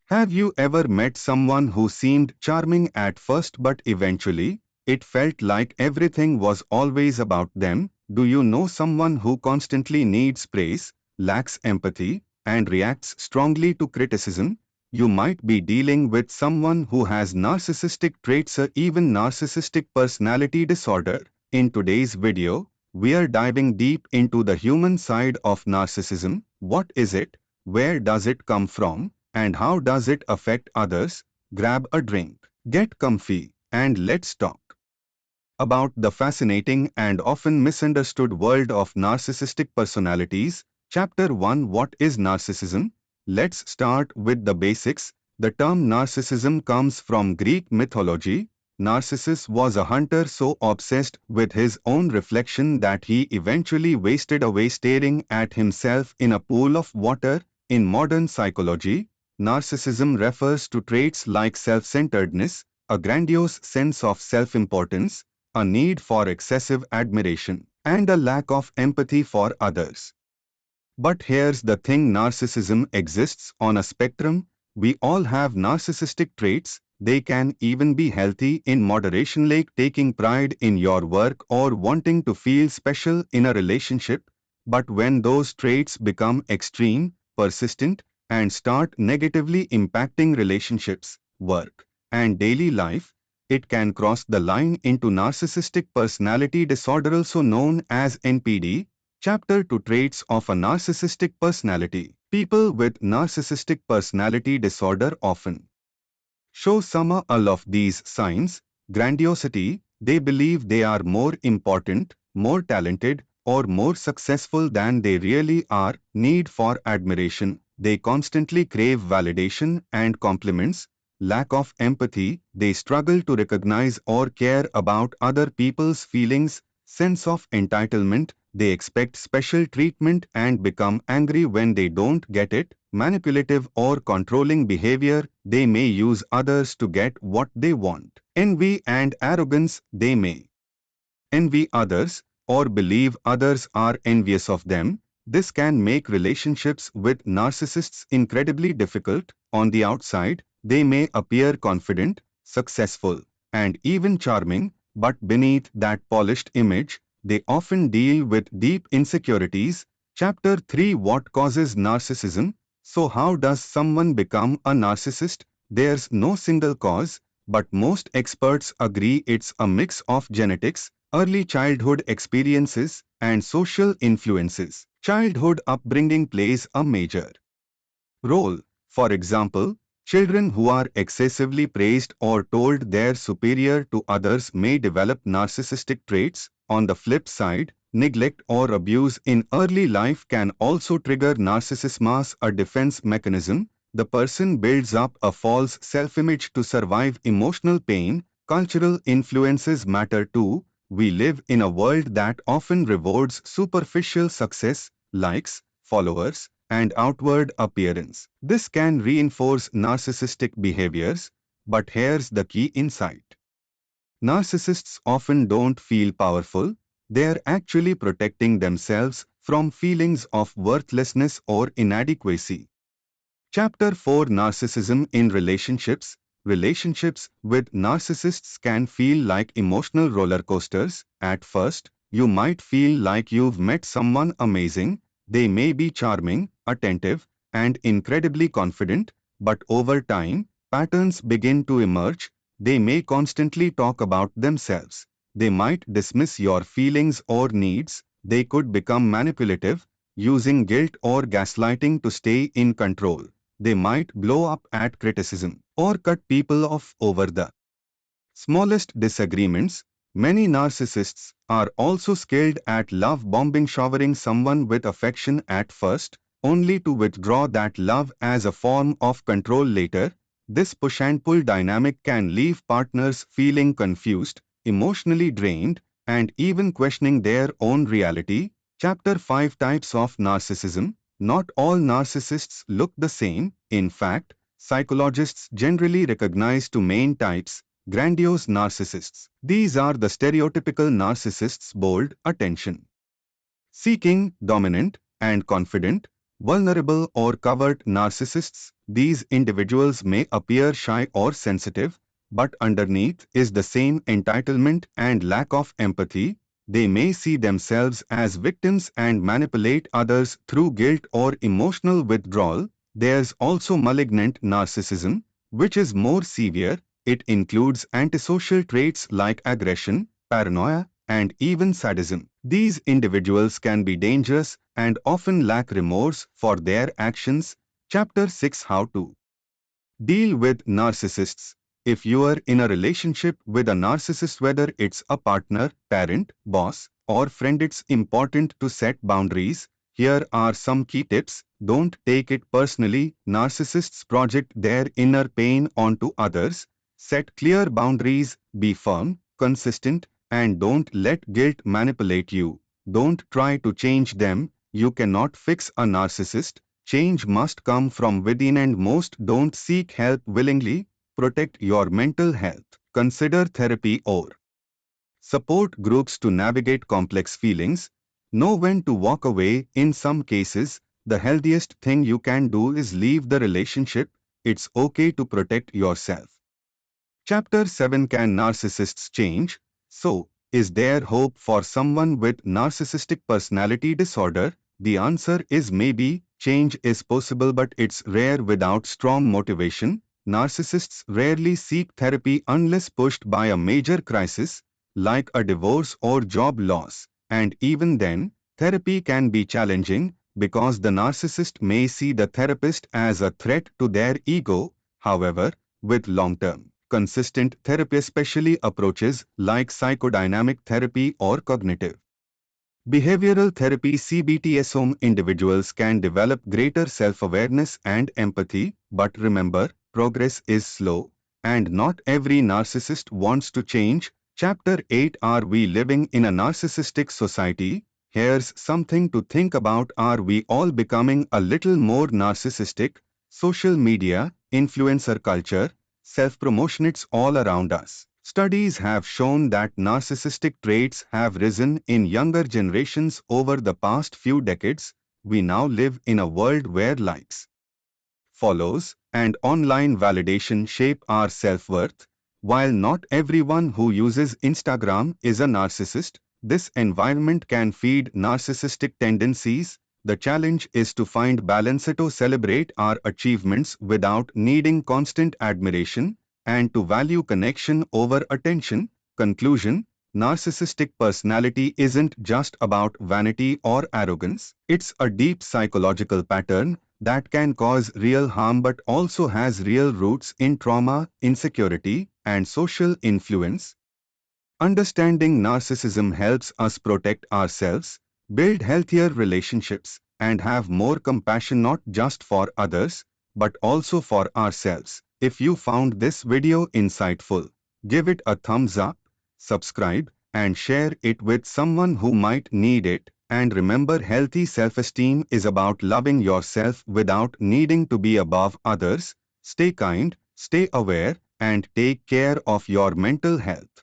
Have you ever met someone who seemed charming at first but eventually, it felt like everything was always about them? Do you know someone who constantly needs praise, lacks empathy, and reacts strongly to criticism? You might be dealing with someone who has narcissistic traits or even narcissistic personality disorder. In today's video, we are diving deep into the human side of narcissism. What is it? Where does it come from? And how does it affect others? Grab a drink, get comfy, and let's talk about the fascinating and often misunderstood world of narcissistic personalities. Chapter 1. What is narcissism? Let's start with the basics. The term narcissism comes from Greek mythology. Narcissus was a hunter so obsessed with his own reflection that he eventually wasted away staring at himself in a pool of water. In modern psychology, narcissism refers to traits like self-centeredness, a grandiose sense of self-importance, a need for excessive admiration, and a lack of empathy for others. But here's the thing, narcissism exists on a spectrum. We all have narcissistic traits. They can even be healthy in moderation, like taking pride in your work or wanting to feel special in a relationship. But when those traits become extreme, persistent, and start negatively impacting relationships, work, and daily life, it can cross the line into narcissistic personality disorder, also known as NPD. Chapter 2. Traits of a narcissistic personality. People with narcissistic personality disorder often show some or all of these signs. Grandiosity, they believe they are more important, more talented, or more successful than they really are. Need for admiration, they constantly crave validation and compliments. Lack of empathy, they struggle to recognize or care about other people's feelings. Sense of entitlement, they expect special treatment and become angry when they don't get it. Manipulative or controlling behavior, they may use others to get what they want. Envy and arrogance, they may envy others or believe others are envious of them. This can make relationships with narcissists incredibly difficult. On the outside, they may appear confident, successful, and even charming, but beneath that polished image, they often deal with deep insecurities. Chapter 3. What causes narcissism? So how does someone become a narcissist? There's no single cause, but most experts agree it's a mix of genetics, early childhood experiences, and social influences. Childhood upbringing plays a major role. For example, children who are excessively praised or told they're superior to others may develop narcissistic traits. On the flip side, neglect or abuse in early life can also trigger narcissism as a defense mechanism. The person builds up a false self-image to survive emotional pain. Cultural influences matter too. We live in a world that often rewards superficial success, likes, followers, and outward appearance. This can reinforce narcissistic behaviors, but here's the key insight. Narcissists often don't feel powerful, they're actually protecting themselves from feelings of worthlessness or inadequacy. Chapter 4. Narcissism in relationships. Relationships with narcissists can feel like emotional roller coasters. At first, you might feel like you've met someone amazing. They may be charming, attentive, and incredibly confident, but over time, patterns begin to emerge. They may constantly talk about themselves. They might dismiss your feelings or needs. They could become manipulative, using guilt or gaslighting to stay in control. They might blow up at criticism or cut people off over the smallest disagreements. Many narcissists are also skilled at love bombing, showering someone with affection at first, only to withdraw that love as a form of control later. This push and pull dynamic can leave partners feeling confused, emotionally drained, and even questioning their own reality. Chapter 5. Types of narcissism. Not all narcissists look the same. In fact, psychologists generally recognize two main types: grandiose narcissists. These are the stereotypical narcissists: bold, attention seeking, dominant, and confident. Vulnerable or covert narcissists. These individuals may appear shy or sensitive, but underneath is the same entitlement and lack of empathy. They may see themselves as victims and manipulate others through guilt or emotional withdrawal. There's also malignant narcissism, which is more severe. It includes antisocial traits like aggression, paranoia, and even sadism. These individuals can be dangerous and often lack remorse for their actions. Chapter 6: How to deal with narcissists. If you are in a relationship with a narcissist, whether it's a partner, parent, boss, or friend, it's important to set boundaries. Here are some key tips. Don't take it personally. Narcissists project their inner pain onto others. Set clear boundaries, be firm, consistent, and don't let guilt manipulate you. Don't try to change them. You cannot fix a narcissist. Change must come from within, and most don't seek help willingly. Protect your mental health. Consider therapy or support groups to navigate complex feelings. Know when to walk away. In some cases, the healthiest thing you can do is leave the relationship. It's okay to protect yourself. Chapter 7: Can narcissists change? So, is there hope for someone with narcissistic personality disorder? The answer is maybe. Change is possible, but it's rare without strong motivation. Narcissists rarely seek therapy unless pushed by a major crisis, like a divorce or job loss. And even then, therapy can be challenging because the narcissist may see the therapist as a threat to their ego. However, with long-term consistent therapy, especially approaches like psychodynamic therapy or cognitive behavioral therapy (CBT), some individuals can develop greater self-awareness and empathy. But remember, progress is slow, and not every narcissist wants to change. Chapter 8: Are we living in a narcissistic society? Here's something to think about. Are we all becoming a little more narcissistic? Social media, influencer culture, self-promotion, it's all around us. Studies have shown that narcissistic traits have risen in younger generations over the past few decades. We now live in a world where likes, follows, and online validation shape our self-worth. While not everyone who uses Instagram is a narcissist, this environment can feed narcissistic tendencies. The challenge is to find balance, to celebrate our achievements without needing constant admiration, and to value connection over attention. Conclusion: narcissistic personality isn't just about vanity or arrogance. It's a deep psychological pattern that can cause real harm but also has real roots in trauma, insecurity, and social influence. Understanding narcissism helps us protect ourselves, build healthier relationships, and have more compassion not just for others, but also for ourselves. If you found this video insightful, give it a thumbs up, subscribe, and share it with someone who might need it. And remember, healthy self-esteem is about loving yourself without needing to be above others. Stay kind, stay aware, and take care of your mental health.